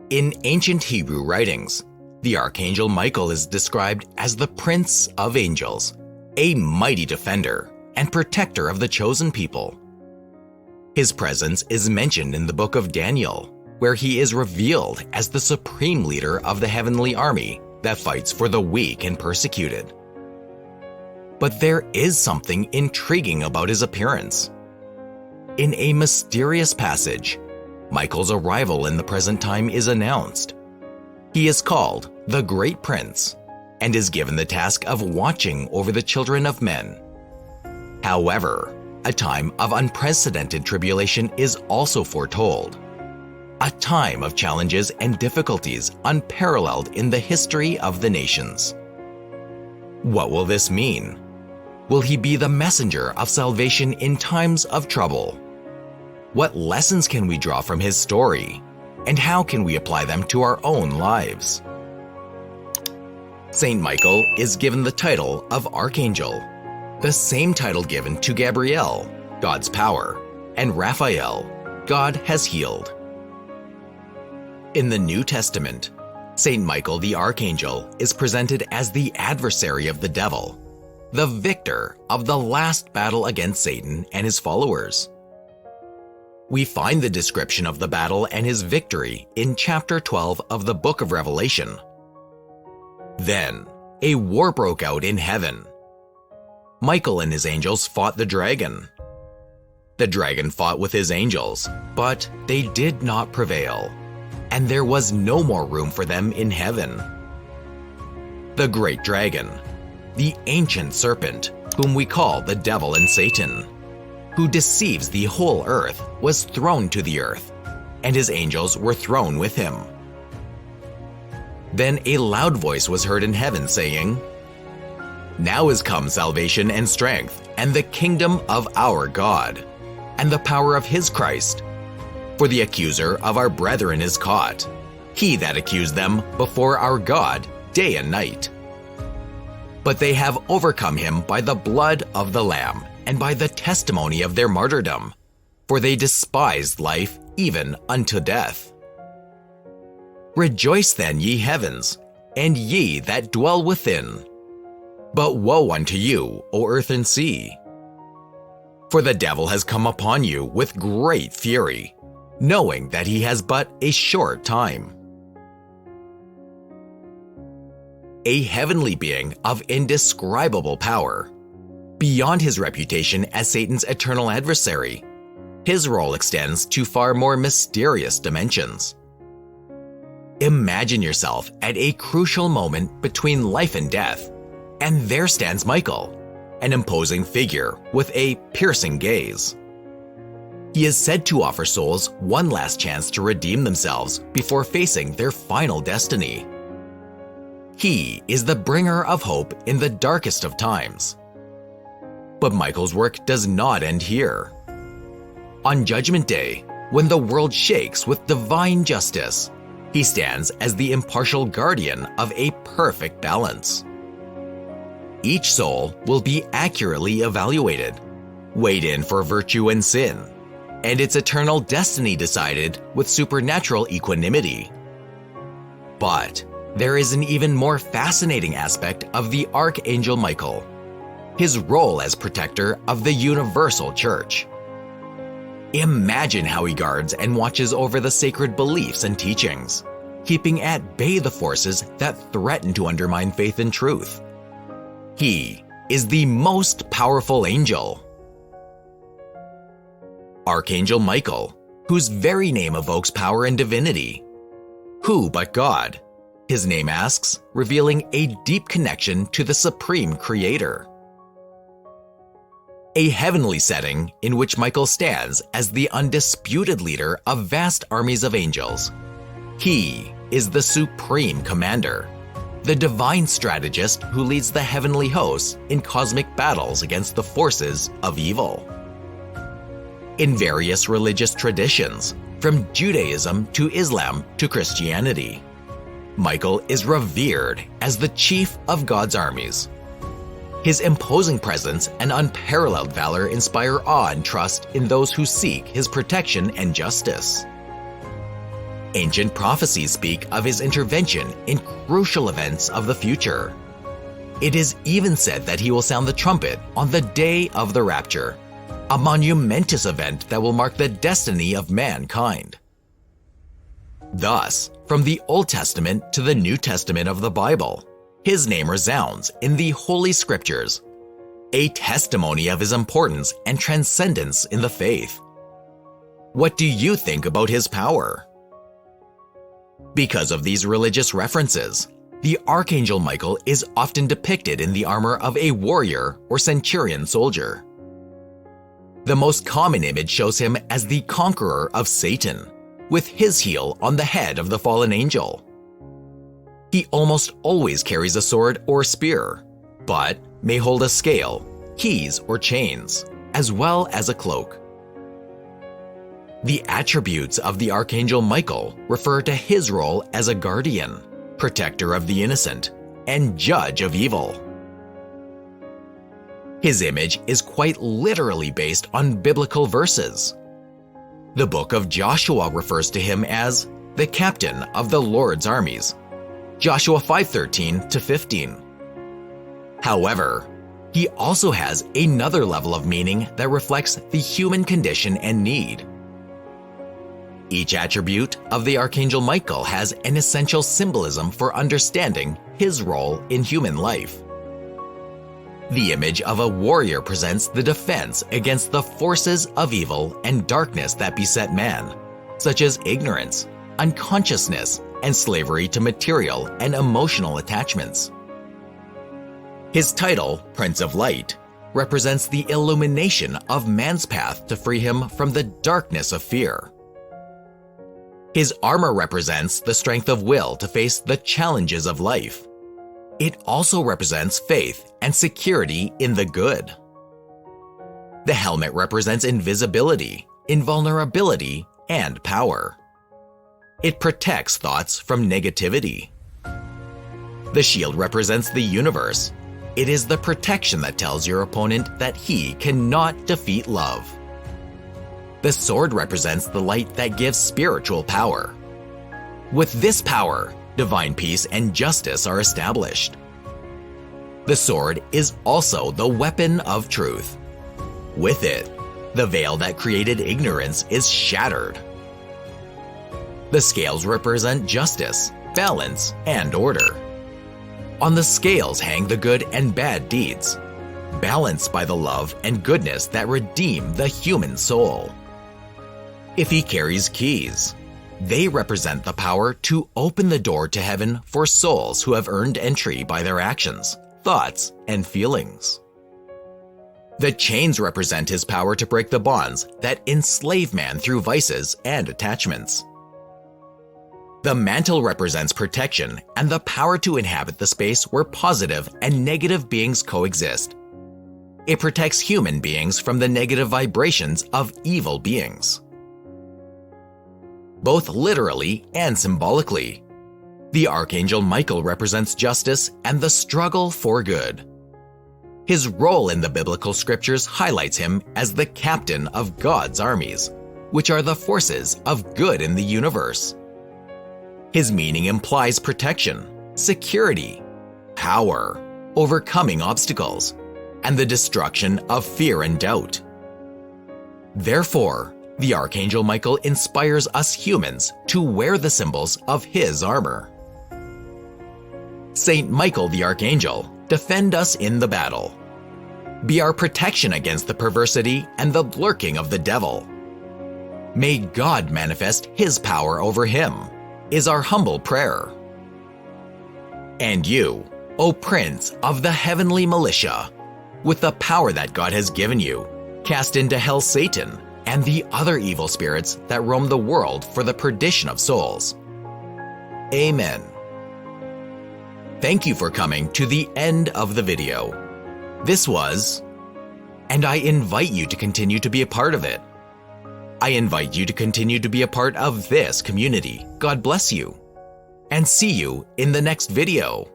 In ancient Hebrew writings, the Archangel Michael is described as the Prince of Angels, a mighty defender and protector of the chosen people. His presence is mentioned in the book of Daniel, where he is revealed as the supreme leader of the heavenly army that fights for the weak and persecuted. But there is something intriguing about his appearance. In a mysterious passage, Michael's arrival in the present time is announced. He is called the Great Prince and is given the task of watching over the children of men. However, a time of unprecedented tribulation is also foretold. A time of challenges and difficulties unparalleled in the history of the nations. What will this mean? Will he be the messenger of salvation in times of trouble? What lessons can we draw from his story? And how can we apply them to our own lives? Saint Michael is given the title of Archangel, the same title given to Gabriel, God's power, and Raphael, God has healed. In the New Testament, Saint Michael the Archangel is presented as the adversary of the devil, the victor of the last battle against Satan and his followers. We find the description of the battle and his victory in chapter 12 of the book of Revelation. Then, a war broke out in heaven. Michael and his angels fought the dragon. The dragon fought with his angels, but they did not prevail, and there was no more room for them in heaven. The great dragon, the ancient serpent, whom we call the devil and Satan, who deceives the whole earth, was thrown to the earth, and his angels were thrown with him. Then a loud voice was heard in heaven saying, "Now is come salvation and strength, and the kingdom of our God, and the power of his Christ. For the accuser of our brethren is caught, he that accused them before our God day and night. But they have overcome him by the blood of the Lamb, and by the testimony of their martyrdom, for they despised life even unto death. Rejoice then, ye heavens, and ye that dwell within. But woe unto you, O earth and sea! For the devil has come upon you with great fury, knowing that he has but a short time." A heavenly being of indescribable power. Beyond his reputation as Satan's eternal adversary, his role extends to far more mysterious dimensions. Imagine yourself at a crucial moment between life and death, and there stands Michael, an imposing figure with a piercing gaze. He is said to offer souls one last chance to redeem themselves before facing their final destiny. He is the bringer of hope in the darkest of times. But Michael's work does not end here. On Judgment Day, when the world shakes with divine justice, he stands as the impartial guardian of a perfect balance. Each soul will be accurately evaluated, weighed in for virtue and sin, and its eternal destiny decided with supernatural equanimity. But there is an even more fascinating aspect of the Archangel Michael, his role as protector of the universal church. Imagine how he guards and watches over the sacred beliefs and teachings, keeping at bay the forces that threaten to undermine faith and truth. He is the most powerful angel. Archangel Michael, whose very name evokes power and divinity. Who but God? His name asks, revealing a deep connection to the Supreme Creator. A heavenly setting in which Michael stands as the undisputed leader of vast armies of angels. He is the supreme commander, the divine strategist who leads the heavenly hosts in cosmic battles against the forces of evil. In various religious traditions, from Judaism to Islam to Christianity, Michael is revered as the chief of God's armies. His imposing presence and unparalleled valor inspire awe and trust in those who seek his protection and justice. Ancient prophecies speak of his intervention in crucial events of the future. It is even said that he will sound the trumpet on the day of the rapture, a monumentous event that will mark the destiny of mankind. Thus, from the Old Testament to the New Testament of the Bible, his name resounds in the Holy Scriptures, a testimony of his importance and transcendence in the faith. What do you think about his power? Because of these religious references, the Archangel Michael is often depicted in the armor of a warrior or centurion soldier. The most common image shows him as the conqueror of Satan, with his heel on the head of the fallen angel. He almost always carries a sword or spear, but may hold a scale, keys or chains, as well as a cloak. The attributes of the Archangel Michael refer to his role as a guardian, protector of the innocent, and judge of evil. His image is quite literally based on biblical verses. The book of Joshua refers to him as the captain of the Lord's armies, Joshua 5:13-15. However, he also has another level of meaning that reflects the human condition and need. Each attribute of the Archangel Michael has an essential symbolism for understanding his role in human life. The image of a warrior presents the defense against the forces of evil and darkness that beset man, such as ignorance, unconsciousness, and slavery to material and emotional attachments. His title, Prince of Light, represents the illumination of man's path to free him from the darkness of fear. His armor represents the strength of will to face the challenges of life. It also represents faith and security in the good. The helmet represents invisibility, invulnerability, and power. It protects thoughts from negativity. The shield represents the universe. It is the protection that tells your opponent that he cannot defeat love. The sword represents the light that gives spiritual power. With this power, divine peace and justice are established. The sword is also the weapon of truth. With it, the veil that created ignorance is shattered. The scales represent justice, balance, and order. On the scales hang the good and bad deeds, balanced by the love and goodness that redeem the human soul. If he carries keys, they represent the power to open the door to heaven for souls who have earned entry by their actions, thoughts, and feelings. The chains represent his power to break the bonds that enslave man through vices and attachments. The mantle represents protection and the power to inhabit the space where positive and negative beings coexist. It protects human beings from the negative vibrations of evil beings. Both literally and symbolically, the Archangel Michael represents justice and the struggle for good. His role in the biblical scriptures highlights him as the captain of God's armies, which are the forces of good in the universe. His meaning implies protection, security, power, overcoming obstacles, and the destruction of fear and doubt. Therefore, the Archangel Michael inspires us humans to wear the symbols of his armor. Saint Michael the Archangel, defend us in the battle. Be our protection against the perversity and the lurking of the devil. May God manifest his power over him, is our humble prayer. And you, O Prince of the heavenly militia, with the power that God has given you, cast into hell Satan and the other evil spirits that roam the world for the perdition of souls. Amen. Thank you for coming to the end of the video. This was, and I invite you to continue to be a part of it. I invite you to continue to be a part of this community. God bless you, and see you in the next video.